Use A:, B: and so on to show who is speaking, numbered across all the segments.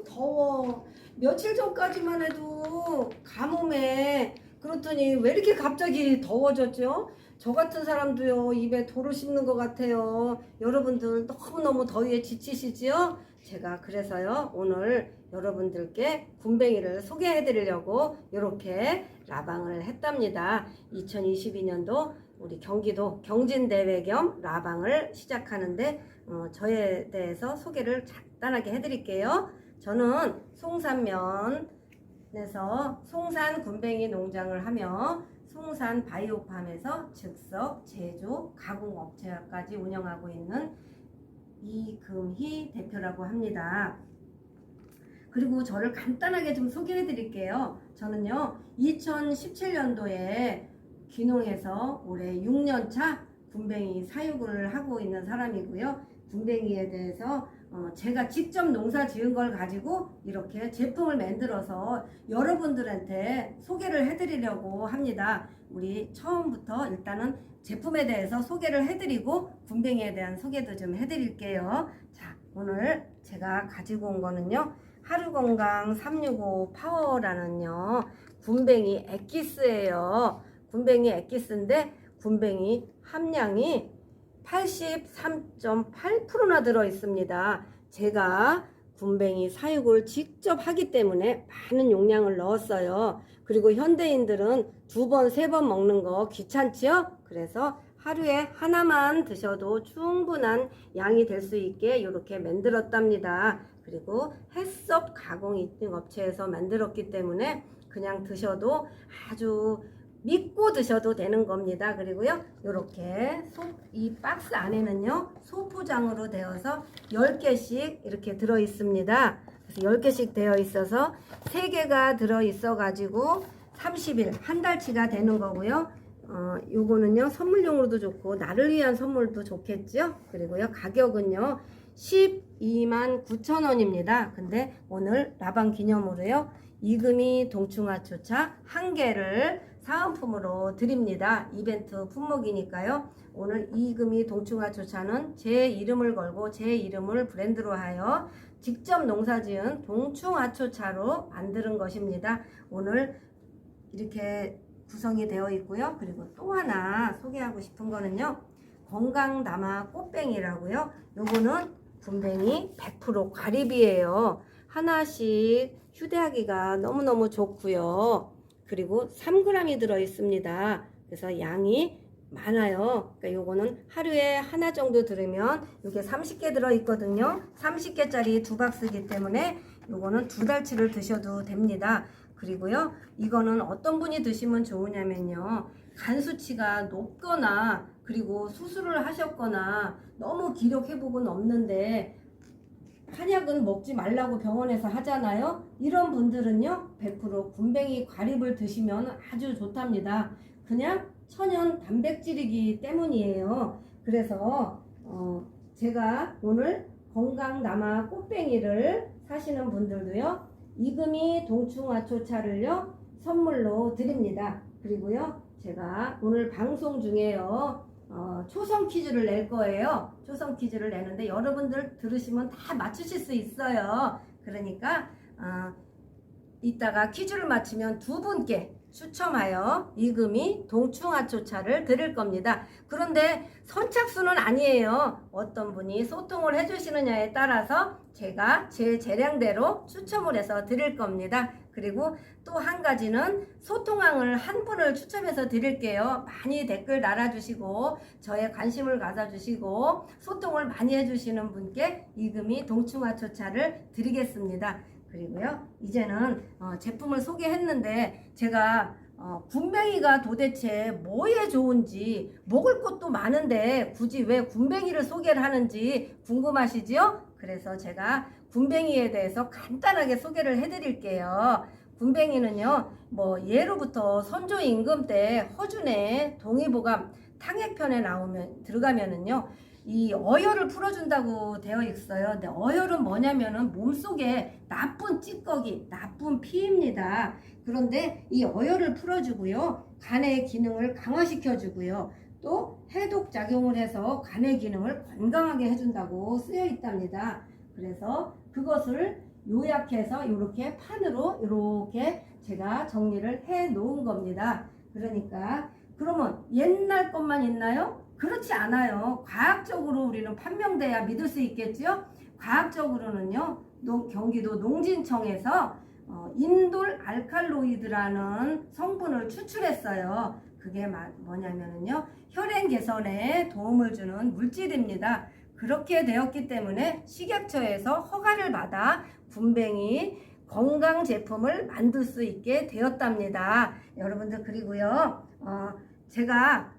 A: 더워. 며칠 전까지만 해도 가뭄에 그렇더니 왜 이렇게 갑자기 더워졌죠? 저 같은 사람도요, 입에 도로 씹는 것 같아요. 여러분들 너무너무 더위에 지치시지요? 제가 그래서요, 오늘 여러분들께 군뱅이를 소개해 드리려고 이렇게 라방을 했답니다. 2022년도 우리 경기도 경진대회 겸 라방을 시작하는데 저에 대해서 소개를 간단하게 해드릴게요. 저는 송산면에서 송산 군뱅이 농장을 하며 송산 바이오팜에서 즉석 제조 가공업체까지 운영하고 있는 이금희 대표라고 합니다. 그리고 저를 간단하게 좀 소개해 드릴게요. 저는요 2017년도에 귀농해서 올해 6년차 군뱅이 사육을 하고 있는 사람이고요. 군뱅이에 대해서 제가 직접 농사 지은 걸 가지고 이렇게 제품을 만들어서 여러분들한테 소개를 해드리려고 합니다. 우리 처음부터 일단은 제품에 대해서 소개를 해드리고 군뱅이에 대한 소개도 좀 해드릴게요. 자, 오늘 제가 가지고 온 거는요, 하루건강 365 파워라는요 군뱅이 액기스예요. 군뱅이 액기스인데 군뱅이 함량이 83.8%나 들어 있습니다. 제가 군뱅이 사육을 직접 하기 때문에 많은 용량을 넣었어요. 그리고 현대인들은 2번, 3번 먹는 거 귀찮지요? 그래서 하루에 하나만 드셔도 충분한 양이 될 수 있게 이렇게 만들었답니다. 그리고 햇섭 가공 인증 업체에서 만들었기 때문에 그냥 드셔도 아주 믿고 드셔도 되는 겁니다. 그리고요, 이렇게 이 박스 안에는요 소포장으로 되어서 10개씩 이렇게 들어 있습니다. 그래서 10개씩 되어 있어서 3개가 들어 있어 가지고 30일, 한 달치가 되는 거고요. 요거는요 선물용으로도 좋고 나를 위한 선물도 좋겠죠. 그리고요 가격은요 129,000원입니다. 근데 오늘 라방 기념으로요 이금희 동충하초차 1개를 사은품으로 드립니다. 이벤트 품목이니까요. 오늘 이금희 동충하초차는 제 이름을 걸고 제 이름을 브랜드로 하여 직접 농사지은 동충하초차로 만드는 것입니다. 오늘 이렇게 구성이 되어 있고요. 그리고 또 하나 소개하고 싶은 거는요, 건강남아 꽃뱅이라고요. 요거는 군뱅이 100% 과립이에요. 하나씩 휴대하기가 너무너무 좋고요. 그리고 3g이 들어 있습니다. 그래서 양이 많아요. 그러니까 요거는 하루에 하나 정도 들으면 이게 30개 들어 있거든요. 30개짜리 2박스이기 때문에 요거는 2달치를 드셔도 됩니다. 그리고요, 이거는 어떤 분이 드시면 좋으냐면요, 간 수치가 높거나 그리고 수술을 하셨거나 너무 기력 회복은 없는데 한약은 먹지 말라고 병원에서 하잖아요. 이런 분들은요 100% 군뱅이 과립을 드시면 아주 좋답니다. 그냥 천연 단백질이기 때문이에요. 그래서 제가 오늘 건강남아 꽃뱅이를 사시는 분들도요 이금희 동충하초차를요 선물로 드립니다. 그리고요 제가 오늘 방송 중에요 초성 퀴즈를 낼 거예요. 초성 퀴즈를 내는데 여러분들 들으시면 다 맞추실 수 있어요. 그러니까 이따가 퀴즈를 맞히면 2분께 추첨하여 이금희 동충하초차를 드릴 겁니다. 그런데 선착순은 아니에요. 어떤 분이 소통을 해주시느냐에 따라서 제가 제 재량대로 추첨을 해서 드릴 겁니다. 그리고 또 한 가지는 소통왕을 한 분을 추첨해서 드릴게요. 많이 댓글 달아주시고 저에 관심을 가져주시고 소통을 많이 해주시는 분께 이금희 동충하초차를 드리겠습니다. 그리고요 이제는 제품을 소개했는데 제가 군뱅이가 도대체 뭐에 좋은지, 먹을 것도 많은데 굳이 왜 군뱅이를 소개를 하는지 궁금하시죠? 그래서 제가 군뱅이에 대해서 간단하게 소개를 해드릴게요. 군뱅이는요 뭐 예로부터 선조 임금 때 허준의 동의보감 탕해편에 들어가면은요 이 어혈을 풀어준다고 되어 있어요. 근데 어혈은 뭐냐면은 몸속에 나쁜 찌꺼기, 나쁜 피입니다. 그런데 이 어혈을 풀어주고요, 간의 기능을 강화시켜주고요, 또 해독 작용을 해서 간의 기능을 건강하게 해준다고 쓰여 있답니다. 그래서 그것을 요약해서 이렇게 판으로 이렇게 제가 정리를 해 놓은 겁니다. 그러니까 그러면 옛날 것만 있나요? 그렇지 않아요. 과학적으로 우리는 판명돼야 믿을 수 있겠죠. 과학적으로는요, 경기도 농진청에서 인돌 알칼로이드라는 성분을 추출했어요. 그게 뭐냐면요, 혈행 개선에 도움을 주는 물질입니다. 그렇게 되었기 때문에 식약처에서 허가를 받아 군뱅이 건강 제품을 만들 수 있게 되었답니다. 여러분들, 그리고요, 제가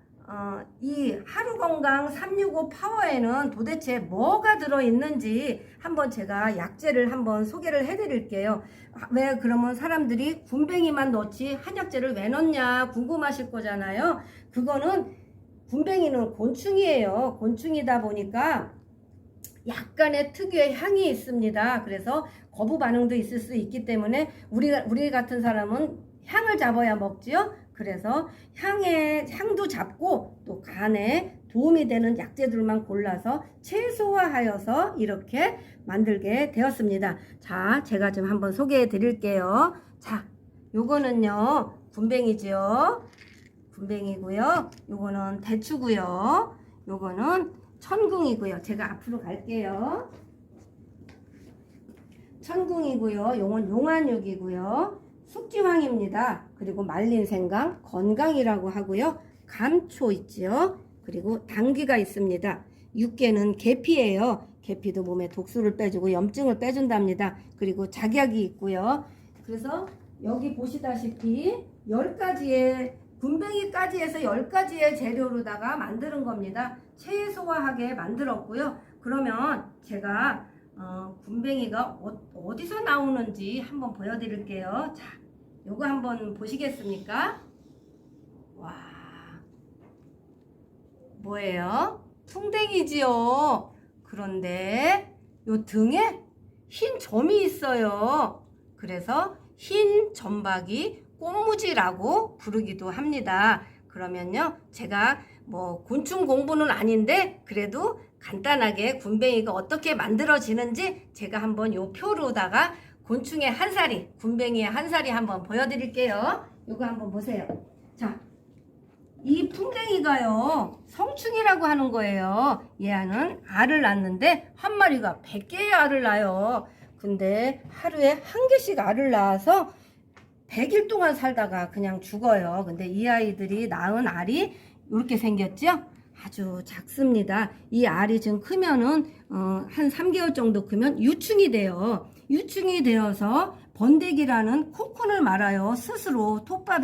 A: 이 하루건강 365 파워에는 도대체 뭐가 들어있는지 한번 제가 약재를 한번 소개를 해드릴게요. 왜 그러면 사람들이 군뱅이만 넣지 한약재를 왜 넣냐 궁금하실 거잖아요. 그거는 군뱅이는 곤충이에요. 곤충이다 보니까 약간의 특유의 향이 있습니다. 그래서 거부 반응도 있을 수 있기 때문에 우리 같은 사람은 향을 잡아야 먹지요. 그래서 향도 잡고 또 간에 도움이 되는 약재들만 골라서 최소화하여서 이렇게 만들게 되었습니다. 자, 제가 좀 한번 소개해 드릴게요. 자, 요거는요, 군뱅이죠. 군뱅이고요. 요거는 대추고요. 요거는 천궁이고요. 제가 앞으로 갈게요. 천궁이고요. 요건 용안육이고요. 숙지황입니다. 그리고 말린 생강, 건강이라고 하고요. 감초 있지요. 그리고 당귀가 있습니다. 육개는 계피예요. 계피도 몸에 독소를 빼주고 염증을 빼준답니다. 그리고 작약이 있고요. 그래서 여기 보시다시피 10가지의 군뱅이까지 해서 10가지의 재료로다가 만드는 겁니다. 최소화하게 만들었고요. 그러면 제가 군뱅이가 어디서 나오는지 한번 보여드릴게요. 자, 요거 한번 보시겠습니까? 와, 뭐예요? 풍뎅이지요. 그런데 요 등에 흰 점이 있어요. 그래서 흰 점박이 꽃무지라고 부르기도 합니다. 그러면요, 제가 뭐 곤충 공부는 아닌데 그래도 간단하게 군뱅이가 어떻게 만들어지는지 제가 한번 요 표로다가 곤충의 한살이, 군뱅이의 한살이 한번 보여드릴게요. 요거 한번 보세요. 자, 이 풍뎅이가요, 성충이라고 하는 거예요. 얘는 알을 낳는데 한 마리가 100개의 알을 낳아요. 근데 하루에 한 개씩 알을 낳아서 100일 동안 살다가 그냥 죽어요. 근데 이 아이들이 낳은 알이 이렇게 생겼죠? 아주 작습니다. 이 알이 지금 크면은 한 3개월 정도 크면 유충이 돼요. 유충이 되어서 번데기라는 코쿤을 말아요. 스스로 톱밥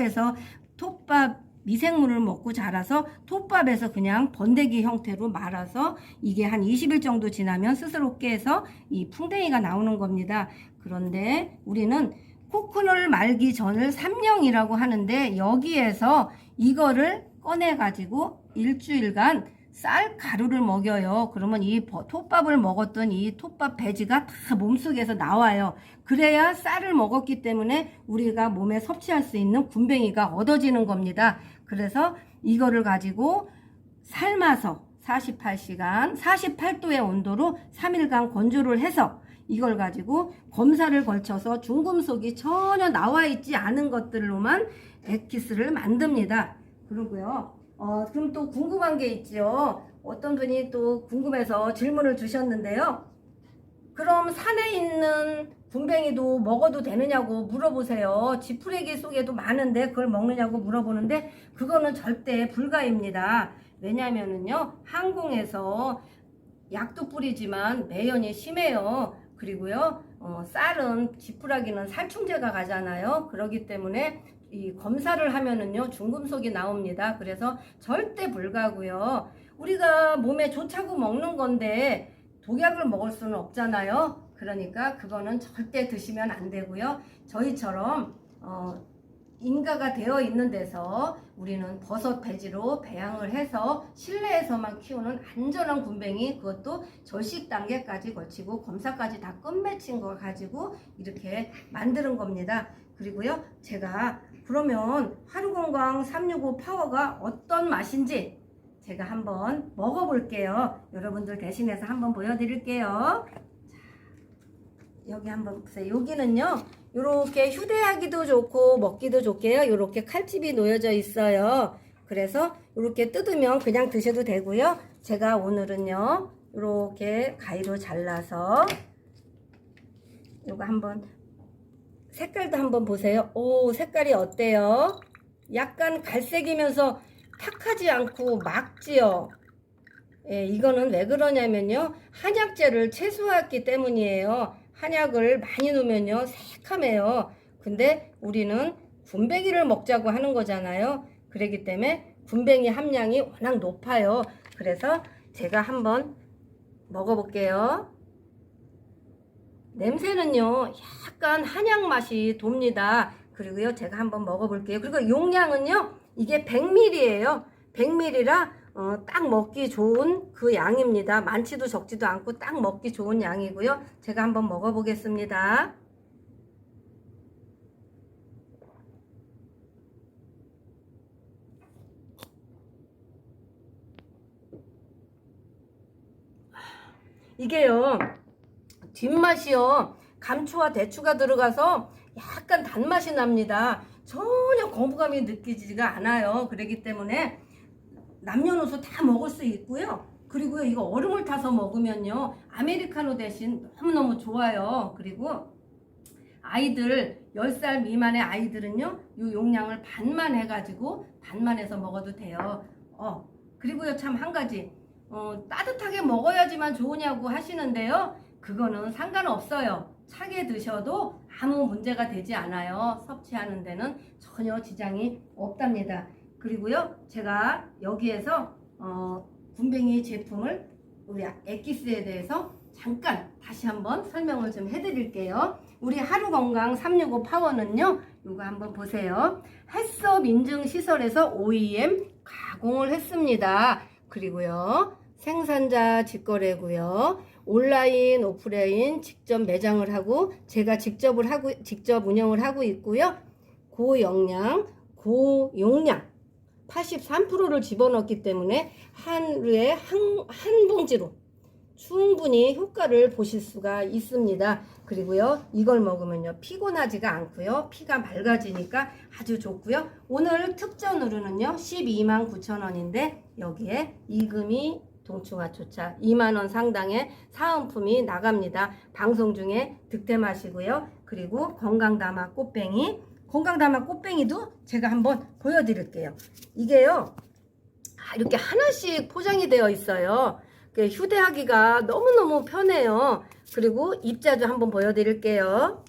A: 미생물을 먹고 자라서 톱밥에서 그냥 번데기 형태로 말아서 이게 한 20일 정도 지나면 스스로 깨서 이 풍뎅이가 나오는 겁니다. 그런데 우리는 코쿤을 말기 전을 삼령이라고 하는데 여기에서 이거를 꺼내 가지고 일주일간 쌀 가루를 먹여요. 그러면 이 톱밥을 먹었던 이 톱밥 배지가 다 몸속에서 나와요. 그래야 쌀을 먹었기 때문에 우리가 몸에 섭취할 수 있는 군뱅이가 얻어지는 겁니다. 그래서 이거를 가지고 삶아서 48시간 48도의 온도로 3일간 건조를 해서 이걸 가지고 검사를 걸쳐서 중금속이 전혀 나와 있지 않은 것들로만 액기스를 만듭니다. 그러고요. 그럼 또 궁금한 게 있지요. 어떤 분이 또 궁금해서 질문을 주셨는데요. 그럼 산에 있는 군뱅이도 먹어도 되느냐고 물어보세요. 지푸레기 속에도 많은데 그걸 먹느냐고 물어보는데 그거는 절대 불가입니다. 왜냐면은요, 항공에서 약도 뿌리지만 매연이 심해요. 그리고요, 쌀은 지푸라기는 살충제가 가잖아요. 그렇기 때문에 이 검사를 하면은요, 중금속이 나옵니다. 그래서 절대 불가고요. 우리가 몸에 좋자고 먹는 건데 독약을 먹을 수는 없잖아요. 그러니까 그거는 절대 드시면 안 되고요. 저희처럼 인가가 되어 있는 데서 우리는 버섯 배지로 배양을 해서 실내에서만 키우는 안전한 군뱅이, 그것도 절식 단계까지 거치고 검사까지 다 끝맺힌 걸 가지고 이렇게 만드는 겁니다. 그리고요, 제가 그러면 하루건강 365 파워가 어떤 맛인지 제가 한번 먹어볼게요. 여러분들 대신해서 한번 보여드릴게요. 여기 한번 보세요. 여기는요, 요렇게 휴대하기도 좋고 먹기도 좋게요. 요렇게 칼집이 놓여져 있어요. 그래서 요렇게 뜯으면 그냥 드셔도 되고요. 제가 오늘은요, 요렇게 가위로 잘라서 요거 한번 색깔도 한번 보세요. 오, 색깔이 어때요? 약간 갈색이면서 탁하지 않고 맑지요. 예, 이거는 왜 그러냐면요, 한약재를 채소했기 때문이에요. 한약을 많이 넣으면요 새카매요. 근데 우리는 군뱅이를 먹자고 하는 거잖아요. 그렇기 때문에 군뱅이 함량이 워낙 높아요. 그래서 제가 한번 먹어볼게요. 냄새는요 약간 한약 맛이 돕니다. 그리고요 제가 한번 먹어볼게요. 그리고 용량은요 이게 100ml예요 100ml라 딱 먹기 좋은 그 양입니다. 많지도 적지도 않고 딱 먹기 좋은 양이고요. 제가 한번 먹어보겠습니다. 이게요 뒷맛이요 감초와 대추가 들어가서 약간 단맛이 납니다. 전혀 거부감이 느끼지가 않아요. 그렇기 때문에 남녀노소 다 먹을 수 있고요. 그리고 이거 얼음을 타서 먹으면요 아메리카노 대신 너무너무 좋아요. 그리고 아이들 10살 미만의 아이들은요 이 용량을 반만 해가지고 반만 해서 먹어도 돼요. 그리고요 참 한 가지 따뜻하게 먹어야지만 좋으냐고 하시는데요 그거는 상관없어요. 차게 드셔도 아무 문제가 되지 않아요. 섭취하는 데는 전혀 지장이 없답니다. 그리고요 제가 여기에서 군뱅이 제품을 우리 엑기스에 대해서 잠깐 다시 한번 설명을 좀 해드릴게요. 우리 하루건강 365 파워는요 이거 한번 보세요. 햇섭 인증시설에서 OEM 가공을 했습니다. 그리고요 생산자 직거래고요. 온라인 오프라인 직접 매장을 하고 제가 직접 운영을 하고 있고요. 고영양 고용량 83%를 집어넣기 때문에 하루에 한 봉지로 충분히 효과를 보실 수가 있습니다. 그리고요 이걸 먹으면요 피곤하지가 않고요 피가 맑아지니까 아주 좋고요. 오늘 특전으로는요 129,000원인데 여기에 이금희 동충하초차 2만원 상당의 사은품이 나갑니다. 방송 중에 득템하시고요. 그리고 건강다마 꽃뱅이 건강다마 꽃뱅이도 제가 한번 보여드릴게요. 이게요 이렇게 하나씩 포장이 되어 있어요. 휴대하기가 너무너무 편해요. 그리고 입자도 한번 보여드릴게요.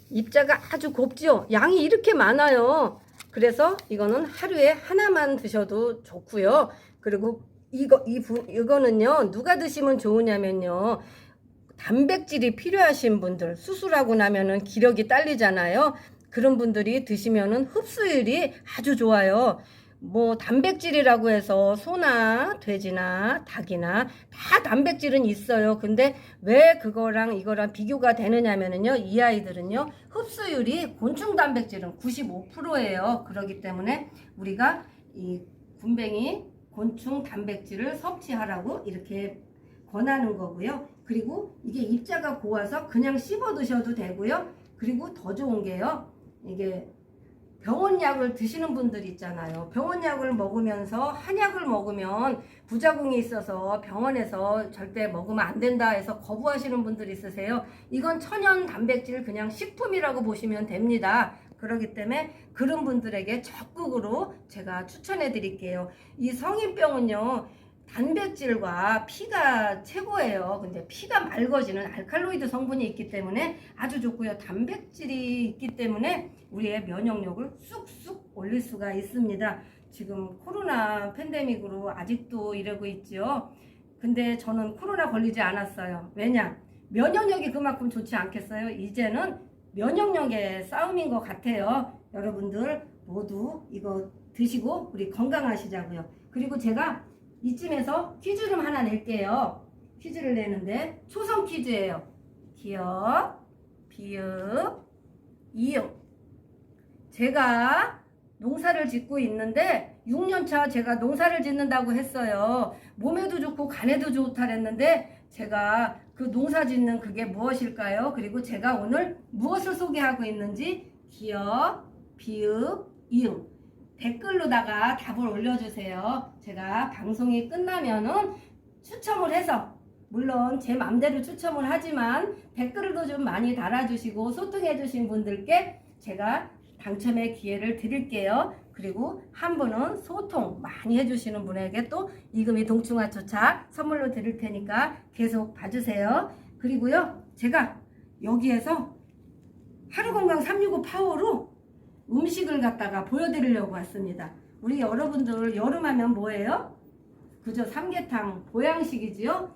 A: 입자가 아주 곱죠. 양이 이렇게 많아요. 그래서 이거는 하루에 하나만 드셔도 좋고요. 그리고 이거는요 누가 드시면 좋으냐면요 단백질이 필요하신 분들 수술하고 나면은 기력이 딸리잖아요. 그런 분들이 드시면은 흡수율이 아주 좋아요. 뭐 단백질이라고 해서 소나 돼지나 닭이나 다 단백질은 있어요. 근데 왜 그거랑 이거랑 비교가 되느냐면은요 이 아이들은요 흡수율이 곤충 단백질은 95%예요. 그렇기 때문에 우리가 이 군뱅이 곤충 단백질을 섭취하라고 이렇게 권하는 거고요. 그리고 이게 입자가 고와서 그냥 씹어 드셔도 되고요. 그리고 더 좋은 게요. 이게 병원약을 드시는 분들 있잖아요. 병원약을 먹으면서 한약을 먹으면 부작용이 있어서 병원에서 절대 먹으면 안 된다 해서 거부하시는 분들 있으세요. 이건 천연 단백질 그냥 식품이라고 보시면 됩니다. 그렇기 때문에 그런 분들에게 적극으로 제가 추천해 드릴게요. 이 성인병은요 단백질과 피가 최고예요. 근데 피가 맑아지는 알칼로이드 성분이 있기 때문에 아주 좋고요. 단백질이 있기 때문에 우리의 면역력을 쑥쑥 올릴 수가 있습니다. 지금 코로나 팬데믹으로 아직도 이러고 있죠. 근데 저는 코로나 걸리지 않았어요. 왜냐? 면역력이 그만큼 좋지 않겠어요? 이제는 면역력의 싸움인 것 같아요. 여러분들 모두 이거 드시고 우리 건강하시자고요. 그리고 제가 이쯤에서 퀴즈 좀 하나 낼게요. 퀴즈를 내는데 초성 퀴즈예요. 기역, 비읍, 이응. 제가 농사를 짓고 있는데 6년차 제가 농사를 짓는다고 했어요. 몸에도 좋고 간에도 좋다 그랬는데 제가 그 농사 짓는 그게 무엇일까요? 그리고 제가 오늘 무엇을 소개하고 있는지 기역, 비읍, 이응 댓글로다가 답을 올려주세요. 제가 방송이 끝나면은 추첨을 해서 물론 제 맘대로 추첨을 하지만 댓글도 좀 많이 달아주시고 소통해주신 분들께 제가 당첨의 기회를 드릴게요. 그리고 한 분은 소통 많이 해주시는 분에게 또 이금희 동충하초차 선물로 드릴 테니까 계속 봐주세요. 그리고요, 제가 여기에서 하루건강 365 파워로 음식을 갖다가 보여드리려고 왔습니다. 우리 여러분들 여름하면 뭐예요? 그저 삼계탕 보양식이지요.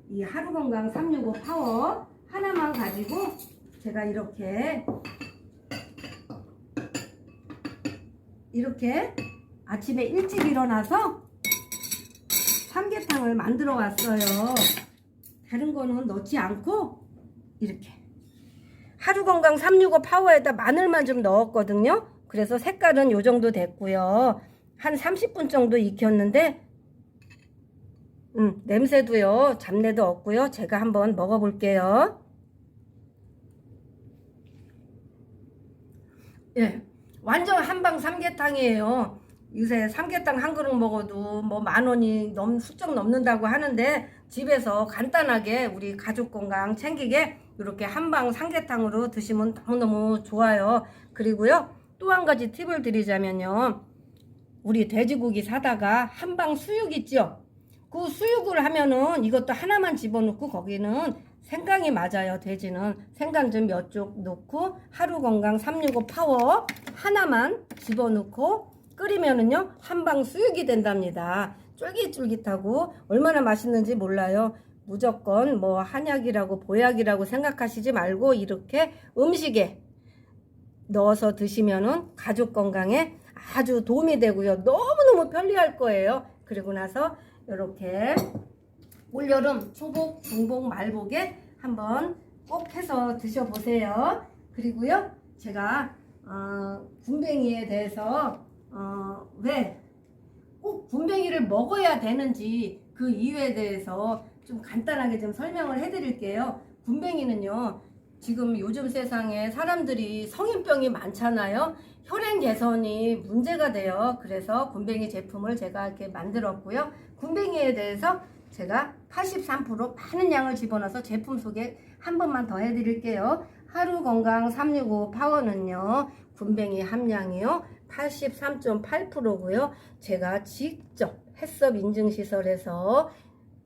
A: 이 하루건강 365 파워 하나만 가지고 제가 이렇게 아침에 일찍 일어나서 삼계탕을 만들어 왔어요. 다른 거는 넣지 않고 이렇게 하루건강 365 파워에다 마늘만 좀 넣었거든요. 그래서 색깔은 요 정도 됐고요. 한 30분 정도 익혔는데 냄새도요, 잡내도 없고요. 제가 한번 먹어볼게요. 예, 완전 한방 삼계탕이에요. 요새 삼계탕 한 그릇 먹어도 뭐 10,000원이 훌쩍 넘는다고 하는데 집에서 간단하게 우리 가족 건강 챙기게 이렇게 한방 삼계탕으로 드시면 너무너무 좋아요. 그리고요, 또 한 가지 팁을 드리자면요, 우리 돼지고기 사다가 한방 수육 있죠? 그 수육을 하면은 이것도 하나만 집어넣고 거기는 생강이 맞아요. 돼지는 생강 좀 몇 쪽 넣고 하루건강 365 파워 하나만 집어넣고 끓이면은요 한방 수육이 된답니다. 쫄깃쫄깃하고 얼마나 맛있는지 몰라요. 무조건 뭐 한약이라고 보약이라고 생각하시지 말고 이렇게 음식에 넣어서 드시면은 가족 건강에 아주 도움이 되고요. 너무너무 편리할 거예요. 그리고 나서 이렇게 올여름 초복, 중복, 말복에 한번 꼭 해서 드셔보세요. 그리고요, 제가 군뱅이에 대해서 왜 꼭 군뱅이를 먹어야 되는지 그 이유에 대해서 좀 간단하게 좀 설명을 해드릴게요. 군뱅이는요, 지금 요즘 세상에 사람들이 성인병이 많잖아요. 혈행 개선이 문제가 돼요. 그래서 군뱅이 제품을 제가 이렇게 만들었고요. 군뱅이에 대해서 제가 83% 많은 양을 집어넣어서 제품 소개 한 번만 더 해드릴게요. 하루건강 365 파워는요, 군뱅이 함량이요 83.8%고요. 제가 직접 햇섭 인증시설에서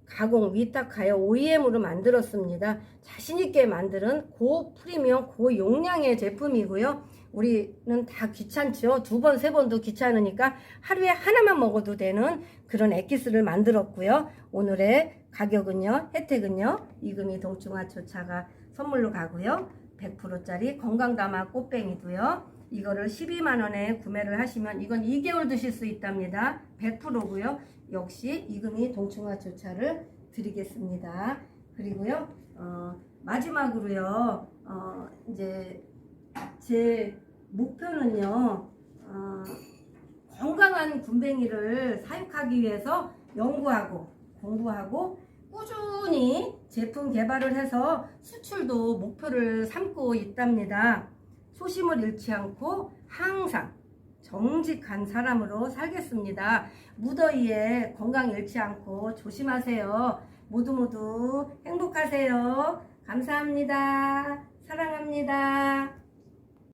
A: 가공 위탁하여 OEM으로 만들었습니다. 자신있게 만드는 고프리미엄 고용량의 제품이고요. 우리는 다 귀찮죠. 2번, 3번도 귀찮으니까 하루에 하나만 먹어도 되는 그런 엑기스를 만들었고요. 오늘의 가격은요, 혜택은요, 이금희 동충하초차가 선물로 가고요. 100%짜리 건강다마 꽃뱅이도요. 이거를 12만원에 구매를 하시면 이건 2개월 드실 수 있답니다. 100%고요. 역시 이금희 동충하초차를 드리겠습니다. 그리고요, 마지막으로요, 이제 제 목표는요, 건강한 군뱅이를 사육하기 위해서 연구하고 공부하고 꾸준히 제품 개발을 해서 수출도 목표를 삼고 있답니다. 소심을 잃지 않고 항상 정직한 사람으로 살겠습니다. 무더위에 건강 잃지 않고 조심하세요. 모두 행복하세요. 감사합니다. 사랑합니다.